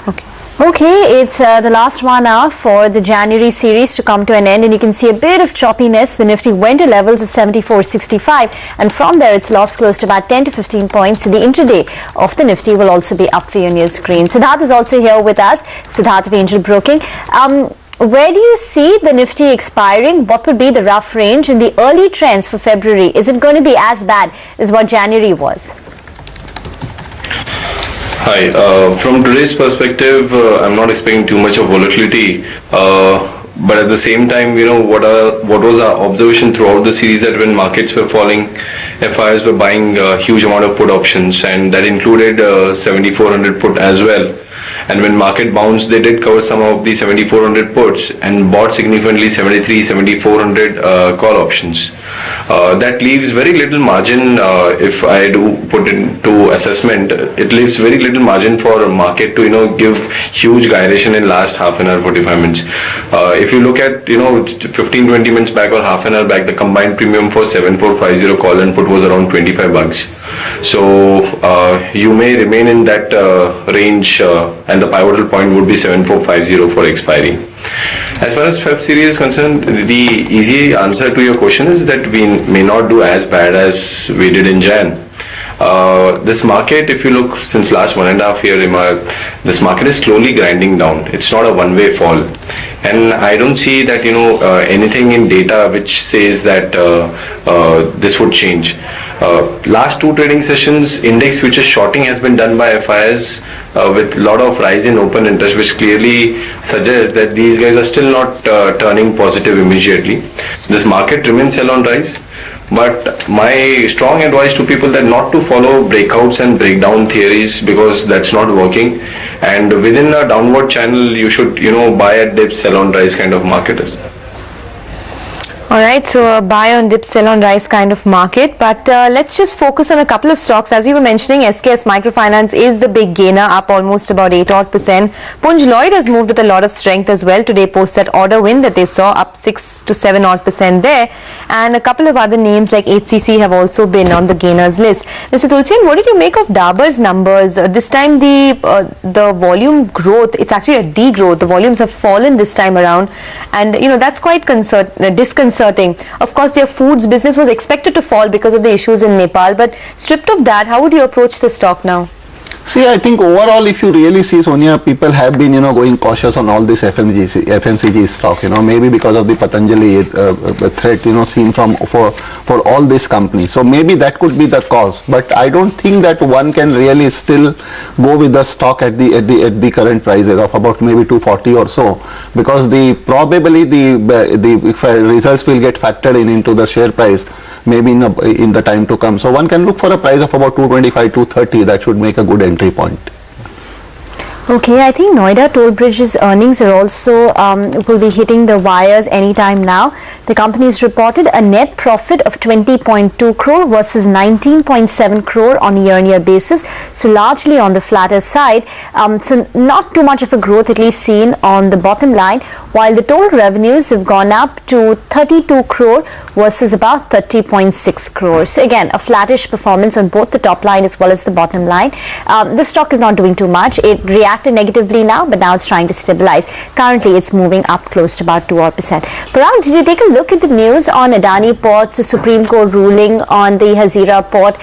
Okay. Okay, it's the last 1 hour for the January series to come to an end, and you can see a bit of choppiness. The Nifty went to levels of 74.65, and from there it's lost close to about 10 to 15 points. So the intraday of the Nifty will also be up for you on your screen. Siddharth is also here with us, Siddharth of Angel Broking. Where do you see the Nifty expiring? What would be the rough range in the early trends for February? Is it going to be as bad as what January was? Hi, from today's perspective, I'm not expecting too much of volatility, but at the same time, what was our observation throughout the series, that when markets were falling, FIs were buying a huge amount of put options, and that included 7400 put as well. And when market bounced, they did cover some of the 7400 puts and bought significantly 7400 call options. That leaves very little margin. If I do put into assessment, it leaves very little margin for a market to give huge gyration in last half an hour, 45 minutes. If you look at 15-20 minutes back or half an hour back, the combined premium for 7450 call and put was around $25. So you may remain in that range, and the pivotal point would be 7450 for expiry. As far as Feb series is concerned, the easy answer to your question is that we may not do as bad as we did in Jan. This market, if you look since last 1.5 years, this market is slowly grinding down. It's not a one-way fall, and I don't see that anything in data which says that this would change. Last 2 trading sessions, index futures shorting has been done by FIs with a lot of rise in open interest, which clearly suggests that these guys are still not turning positive immediately. This market remains sell on rise, but my strong advice to people that not to follow breakouts and breakdown theories, because that's not working. And within a downward channel, you should buy at dip, sell on rise kind of market is. Alright, so a buy on dip, sell on rise kind of market. But let's just focus on a couple of stocks. As you were mentioning, SKS Microfinance is the big gainer, up almost about 8% Punj Lloyd has moved with a lot of strength as well. Today post that order win that they saw, up 6 to 7% there. And a couple of other names like HCC have also been on the gainers list. Mr. Tulsian, what did you make of Dabur's numbers? This time the volume growth, it's actually a degrowth. The volumes have fallen this time around, and that's quite disconcerting. Of course, their foods business was expected to fall because of the issues in Nepal, but stripped of that, how would you approach the stock now? See, I think overall, if you really see, Sonia, people have been, going cautious on all this FMCG stock, maybe because of the Patanjali threat, seen for all these companies. So maybe that could be the cause, but I don't think that one can really still go with the stock at the current prices of about maybe 240 or so, because probably the results will get factored into the share price maybe in the time to come. So one can look for a price of about 225, 230. That should make a good entry point. Okay, I think Noida Toll Bridge's earnings are also will be hitting the wires anytime now. The company has reported a net profit of 20.2 crore versus 19.7 crore on a year-on-year basis, so largely on the flatter side. So not too much of a growth at least seen on the bottom line, while the total revenues have gone up to 32 crore versus about 30.6 crore. So again, a flattish performance on both the top line as well as the bottom line. The stock is not doing too much. It reacted negatively now, but now it's trying to stabilize. Currently, it's moving up close to about 2%. Parag, did you take a look at the news on Adani Ports, the Supreme Court ruling on the Hazira port?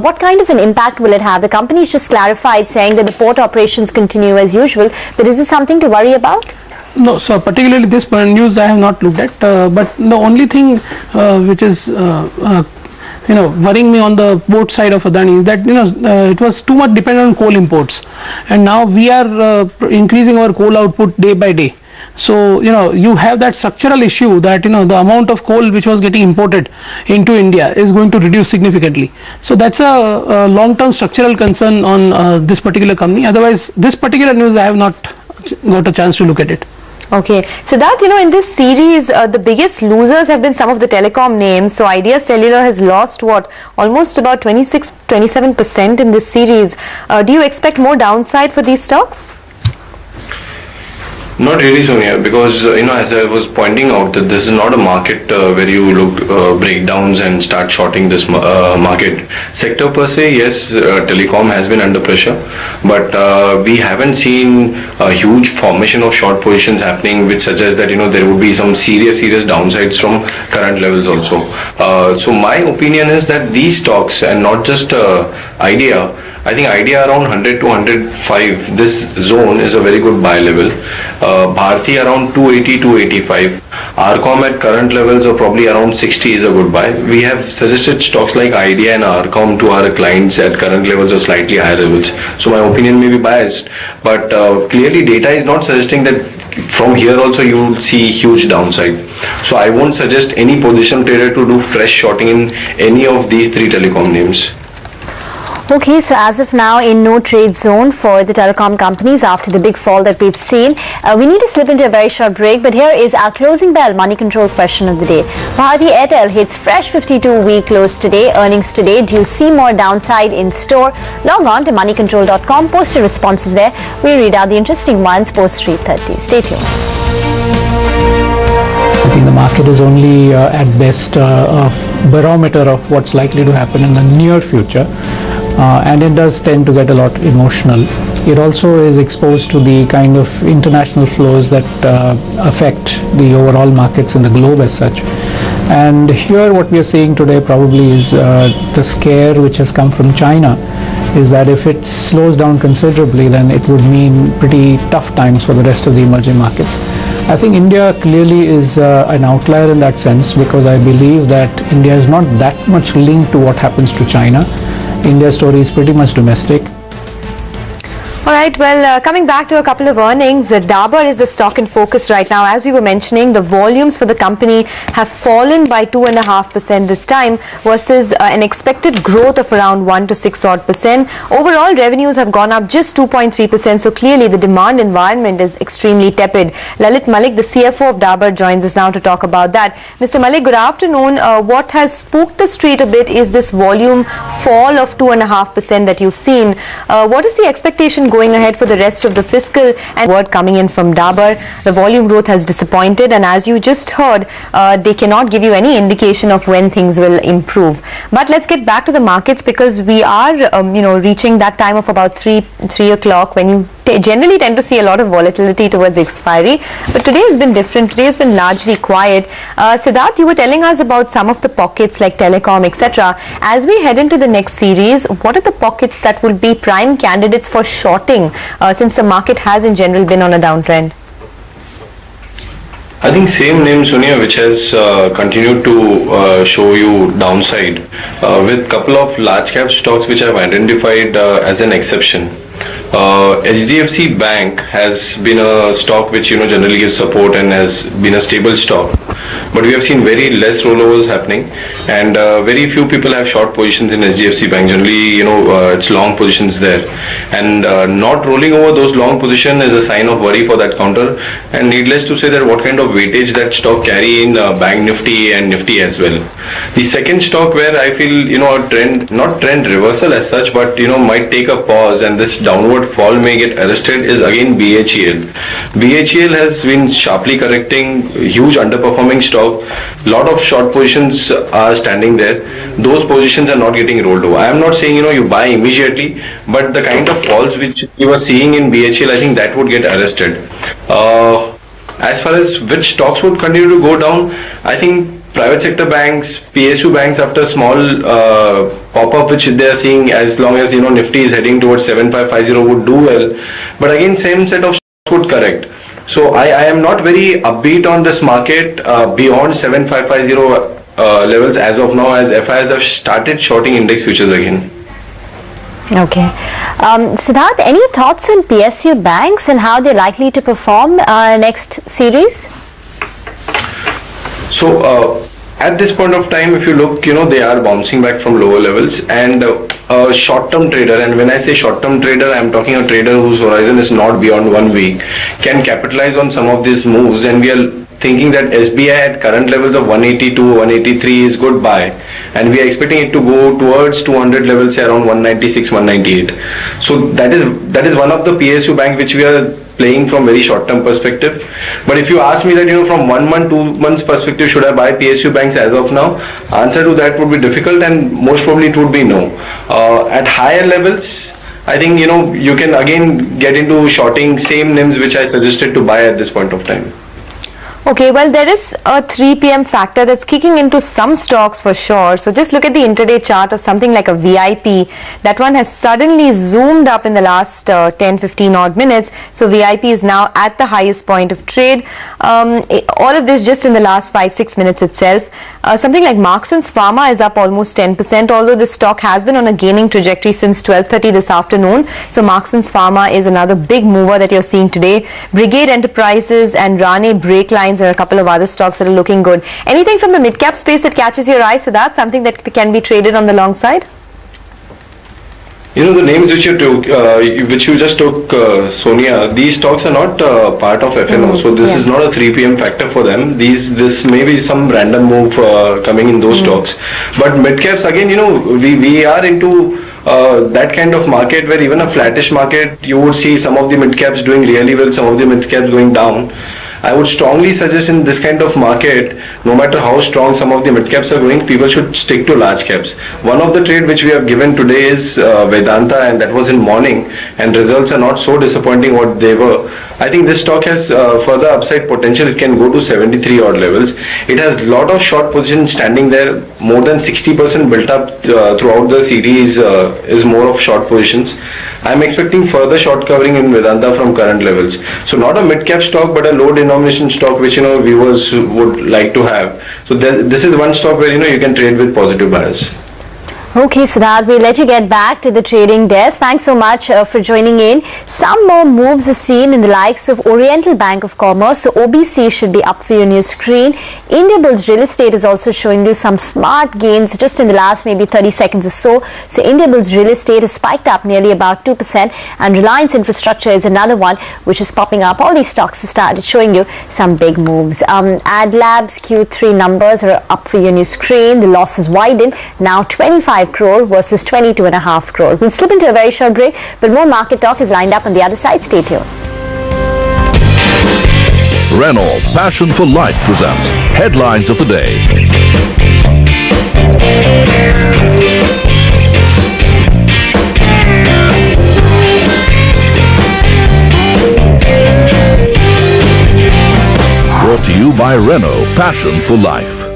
What kind of an impact will it have? The company's just clarified saying that the port operations continue as usual, but is it something to worry about? No, so particularly this news I have not looked at, but the only thing which is worrying me on the port side of Adani is that it was too much dependent on coal imports, and now we are increasing our coal output day by day. So you have that structural issue that the amount of coal which was getting imported into India is going to reduce significantly. So that's a long-term structural concern on this particular company. Otherwise, this particular news I have not got a chance to look at it. Okay, so that in this series, the biggest losers have been some of the telecom names. So Idea Cellular has lost almost about 27% in this series. Do you expect more downside for these stocks? Not really, Sonia, because as I was pointing out, that this is not a market where you look breakdowns and start shorting this market sector per se. Yes, telecom has been under pressure, but we haven't seen a huge formation of short positions happening, which suggests that there would be some serious downsides from current levels also. So my opinion is that these stocks, and not just Idea. I think Idea around 100 to 105, this zone is a very good buy level. Bharti around 280 to 85. Arcom at current levels of probably around 60 is a good buy. We have suggested stocks like Idea and Arcom to our clients at current levels or slightly higher levels. So my opinion may be biased, but clearly data is not suggesting that from here also you will see huge downside. So I won't suggest any position trader to do fresh shorting in any of these three telecom names. Okay, so as of now, in no trade zone for the telecom companies after the big fall that we've seen. We need to slip into a very short break, but here is our closing bell money control question of the day. Bharti Airtel hits fresh 52-week close today. Earnings today. Do you see more downside in store? Log on to moneycontrol.com. Post your responses there. We read out the interesting ones post 3:30. Stay tuned. I think the market is only at best a barometer of what's likely to happen in the near future. And it does tend to get a lot emotional. It also is exposed to the kind of international flows that affect the overall markets in the globe as such. And here what we are seeing today probably is the scare which has come from China is that if it slows down considerably, then it would mean pretty tough times for the rest of the emerging markets. I think India clearly is an outlier in that sense, because I believe that India is not that much linked to what happens to China. India's story is pretty much domestic. All right, well, coming back to a couple of earnings, Dabur is the stock in focus right now. As we were mentioning, the volumes for the company have fallen by 2.5% this time versus an expected growth of around 1 to 6 odd percent. Overall, revenues have gone up just 2.3%. So clearly, the demand environment is extremely tepid. Lalit Malik, the CFO of Dabur, joins us now to talk about that. Mr. Malik, good afternoon. What has spooked the street a bit is this volume fall of 2.5% that you've seen. What is the expectation going ahead for the rest of the fiscal, and word coming in from Dabur? The volume growth has disappointed, and as you just heard, they cannot give you any indication of when things will improve. But let's get back to the markets, because we are reaching that time of about 3 o'clock when you generally tend to see a lot of volatility towards expiry, but today has been different. Today has been largely quiet. Siddharth, you were telling us about some of the pockets like telecom, etc. As we head into the next series, what are the pockets that will be prime candidates for shorting, since the market has in general been on a downtrend? I think same name, Sonia, which has continued to show you downside, with couple of large cap stocks which I've identified as an exception. HDFC Bank has been a stock which generally gives support and has been a stable stock, but we have seen very less rollovers happening, and very few people have short positions in HDFC Bank. Generally, it's long positions there, and not rolling over those long positions is a sign of worry for that counter. And needless to say that what kind of weightage that stock carry in Bank Nifty and Nifty as well. The second stock where I feel a trend, not trend reversal as such, but might take a pause and this downward fall may get arrested, is again BHEL. BHEL has been sharply correcting, huge underperforming stock. Lot of short positions are standing there. Those positions are not getting rolled over. I am not saying you buy immediately, but the kind of falls which you were seeing in BHEL, I think that would get arrested. As far as which stocks would continue to go down, I think private sector banks, PSU banks, after small pop-up which they are seeing, as long as Nifty is heading towards 7550, would do well. But again, same set of stocks would correct. So I am not very upbeat on this market beyond 7550 levels as of now, as FIs have started shorting index futures again. Okay. Siddharth, any thoughts on PSU banks and how they're likely to perform next series? So at this point of time, if you look, they are bouncing back from lower levels, and a short-term trader, and when I say short-term trader, I'm talking a trader whose horizon is not beyond 1 week, can capitalize on some of these moves, and we are thinking that SBI at current levels of 182, 183 is good buy, and we are expecting it to go towards 200 levels, say around 196, 198. So that is one of the PSU bank which we are playing from very short term perspective. But if you ask me that, from 1 month, 2 months perspective, should I buy PSU banks as of now? Answer to that would be difficult, and most probably it would be no. At higher levels, I think you can again get into shorting same NIMs which I suggested to buy at this point of time. Okay, well, there is a 3 p.m. factor that's kicking into some stocks for sure. So just look at the intraday chart of something like a VIP. That one has suddenly zoomed up in the last 10-15 odd minutes. So VIP is now at the highest point of trade. All of this just in the last 5-6 minutes itself. Something like Marksans Pharma is up almost 10%, although this stock has been on a gaining trajectory since 12:30 this afternoon. So Marksans Pharma is another big mover that you're seeing today. Brigade Enterprises and Rane Brake Lines and a couple of other stocks that are looking good. Anything from the mid-cap space that catches your eye, Siddharth? Something that can be traded on the long side? The names which you just took, Sonia, these stocks are not part of FNO, so this is not a 3 p.m. factor for them. This may be some random move coming in those stocks. But mid-caps, again, we are into that kind of market where even a flattish market, you would see some of the mid-caps doing really well, some of the mid-caps going down. I would strongly suggest in this kind of market, no matter how strong some of the mid caps are going, people should stick to large caps. One of the trade which we have given today is Vedanta, and that was in morning, and results are not so disappointing what they were. I think this stock has further upside potential. It can go to 73 odd levels. It has a lot of short position standing there. More than 60% built up throughout the series is more of short positions. I am expecting further short covering in Vedanta from current levels. So not a mid cap stock, but a low denomination stock which viewers would like to have. So this is one stock where you can trade with positive bias. Okay, Siddharth, we'll let you get back to the trading desk. Thanks so much for joining in. Some more moves are seen in the likes of Oriental Bank of Commerce. So OBC should be up for you on your screen. Indiabulls Real Estate is also showing you some smart gains just in the last maybe 30 seconds or so. So Indiabulls Real Estate has spiked up nearly about 2%, and Reliance Infrastructure is another one which is popping up. All these stocks have started showing you some big moves. AdLab's Q3 numbers are up for you on your screen. The losses widened, now 25 crore versus 22.5 crore. We'll slip into a very short break, but more market talk is lined up on the other side. Stay tuned. Renault Passion for Life presents Headlines of the Day. Brought to you by Renault Passion for Life.